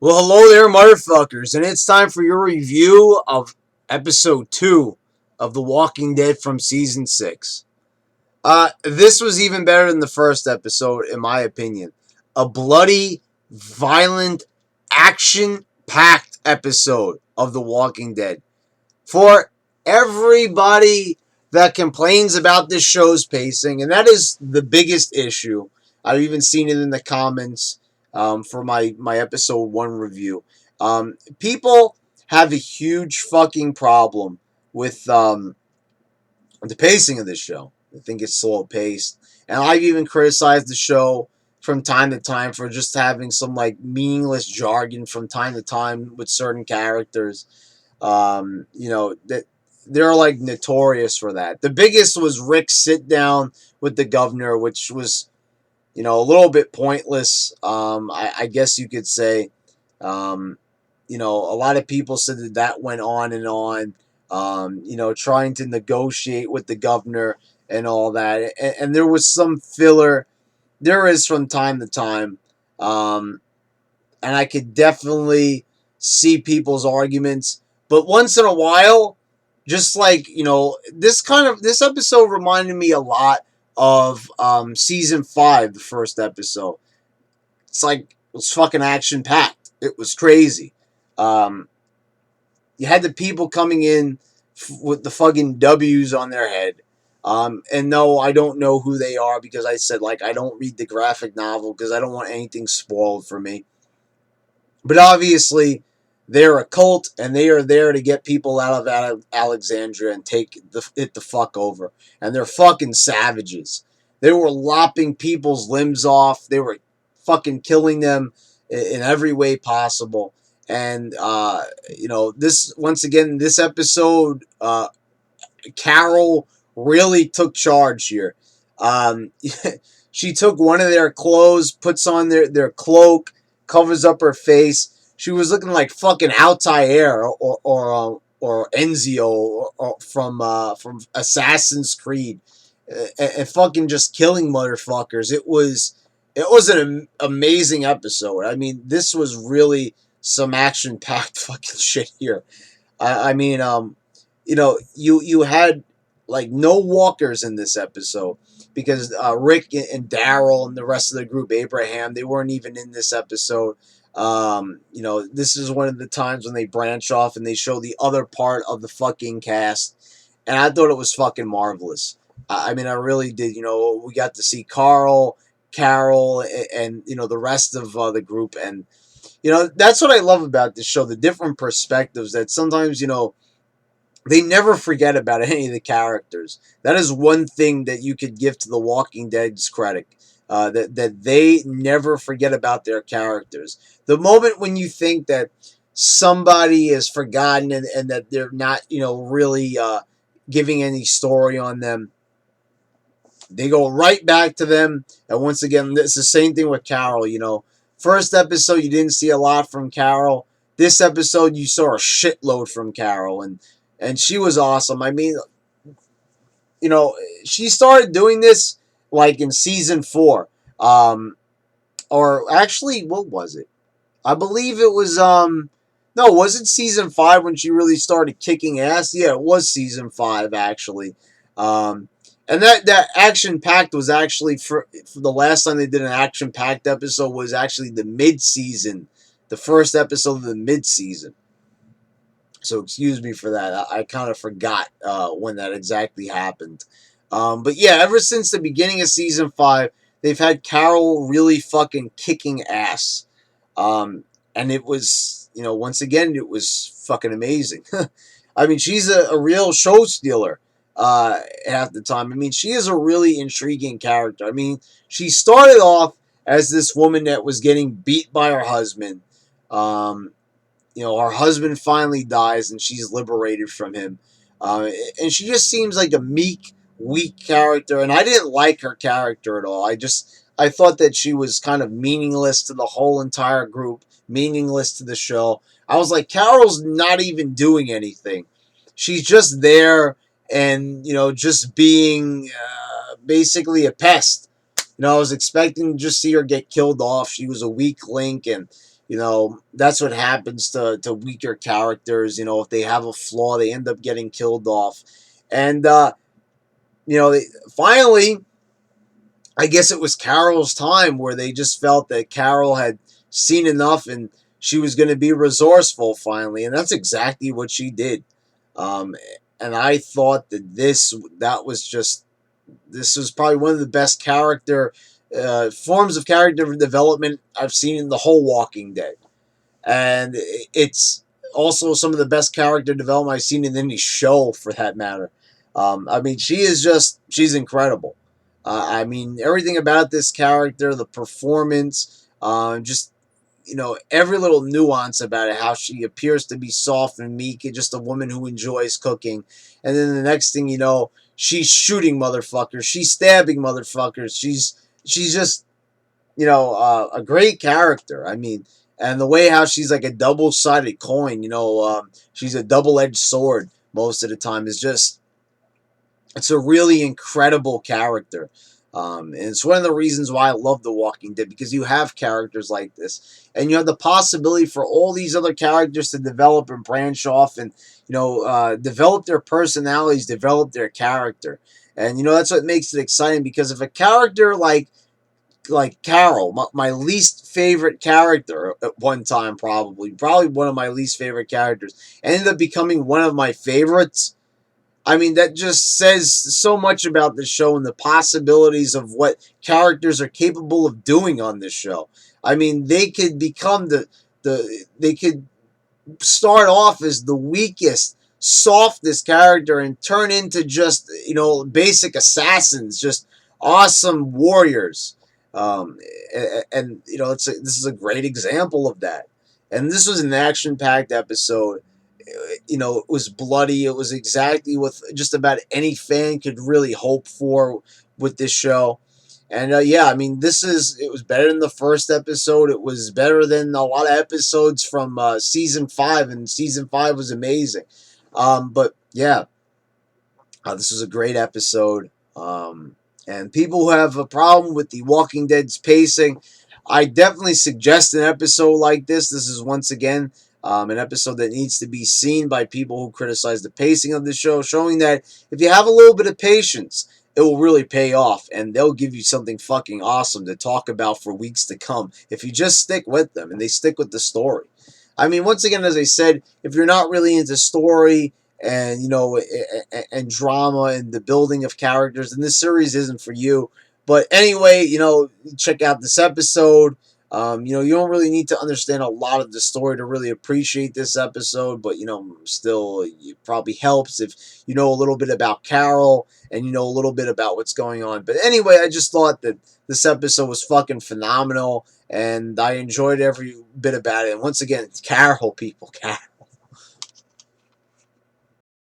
Well, hello there, motherfuckers, and it's time for your review of episode 2 of The Walking Dead from season 6. This was even better than the first episode, in my opinion. A bloody, violent, action-packed episode of The Walking Dead. For everybody that complains about this show's pacing, and that is the biggest issue. I've even seen it in the comments for my episode 1 review. People have a huge fucking problem with the pacing of this show. I think it's slow paced. And I've even criticized the show from time to time for just having some like meaningless jargon from time to time with certain characters. That they're like notorious for that. The biggest was Rick's sit down with the governor, which was, a little bit pointless. I guess you could say. A lot of people said that went on and on. Trying to negotiate with the governor and all that. And there was some filler. There is from time to time. And I could definitely see people's arguments. But once in a while, just like, this episode reminded me a lot of season 5, the first episode. It's like, it was fucking action packed. It was crazy. You had the people coming in with the fucking W's on their head. And no, I don't know who they are because I said, I don't read the graphic novel because I don't want anything spoiled for me. But obviously, they're a cult and they are there to get people out of Alexandria and take it the fuck over. And they're fucking savages. They were lopping people's limbs off. They were fucking killing them in every way possible. And, this episode, Carol really took charge here. She took one of their clothes, puts on their cloak, covers up her face. She was looking like fucking Altair or Enzio from Assassin's Creed, and fucking just killing motherfuckers. It was an amazing episode. I mean, this was really some action packed fucking shit here. You had like no walkers in this episode because Rick and Daryl and the rest of the group, Abraham, they weren't even in this episode. This is one of the times when they branch off and they show the other part of the fucking cast, and I thought it was fucking marvelous. I really did. We got to see Carl, Carol, and the rest of the group, and that's what I love about this show, the different perspectives that sometimes, they never forget about any of the characters. That is one thing that you could give to The Walking Dead's credit, that they never forget about their characters. The moment when you think that somebody is forgotten and that they're not, really giving any story on them, they go right back to them. And once again, it's the same thing with Carol, First episode, you didn't see a lot from Carol. This episode, you saw a shitload from Carol, and she was awesome. She started doing this like in season 4. Or actually, what was it? I believe it was, no, was it season 5 when she really started kicking ass? Yeah, it was season 5, actually. And that action-packed was actually, for the last time they did an action-packed episode was actually the mid-season. The first episode of the mid-season. So excuse me for that. I kind of forgot when that exactly happened. But yeah, ever since the beginning of season 5, they've had Carol really fucking kicking ass. And it was, once again, it was fucking amazing. She's a real show stealer. Half the time. She is a really intriguing character. She started off as this woman that was getting beat by her husband. Her husband finally dies and she's liberated from him. And she just seems like a meek, weak character. And I didn't like her character at all. I thought that she was kind of meaningless to the whole entire group, meaningless to the show. I was like, Carol's not even doing anything. She's just there and, just being basically a pest. I was expecting to just see her get killed off. She was a weak link, and that's what happens to weaker characters. If they have a flaw, they end up getting killed off. And finally, I guess it was Carol's time where they just felt that Carol had seen enough and she was going to be resourceful finally, and that's exactly what she did. Um, and I thought that this was probably one of the best forms of character development I've seen in the whole Walking Dead, and it's also some of the best character development I've seen in any show, for that matter. I mean, she's incredible. I mean, everything about this character, the performance, just every little nuance about it, how she appears to be soft and meek and just a woman who enjoys cooking. And then the next thing you know, she's shooting motherfuckers, she's stabbing motherfuckers, she's just a great character. I mean, and the way how she's like a double-sided coin, she's a double-edged sword most of the time, is just, it's a really incredible character. And it's one of the reasons why I love The Walking Dead, because you have characters like this, and you have the possibility for all these other characters to develop and branch off, and develop their personalities, develop their character, and that's what makes it exciting. Because if a character like Carol, my least favorite character at one time, probably one of my least favorite characters, ended up becoming one of my favorites. I mean, that just says so much about the show and the possibilities of what characters are capable of doing on this show. I mean, they could become they could start off as the weakest, softest character and turn into just, basic assassins, just awesome warriors. And this is a great example of that. And this was an action-packed episode. It was bloody. It was exactly what just about any fan could really hope for with this show. And yeah, I mean, it was better than the first episode. It was better than a lot of episodes from season 5, and season 5 was amazing. But yeah, this was a great episode. And people who have a problem with The Walking Dead's pacing, I definitely suggest an episode like this. This is, once again, an episode that needs to be seen by people who criticize the pacing of the show, showing that if you have a little bit of patience, it will really pay off, and they'll give you something fucking awesome to talk about for weeks to come if you just stick with them and they stick with the story. I mean, once again, as I said, if you're not really into story and and drama and the building of characters, then this series isn't for you. But anyway, check out this episode. You don't really need to understand a lot of the story to really appreciate this episode, but still, it probably helps if you know a little bit about Carol and you know a little bit about what's going on. But anyway, I just thought that this episode was fucking phenomenal, and I enjoyed every bit about it. And once again, it's Carol, people, Carol.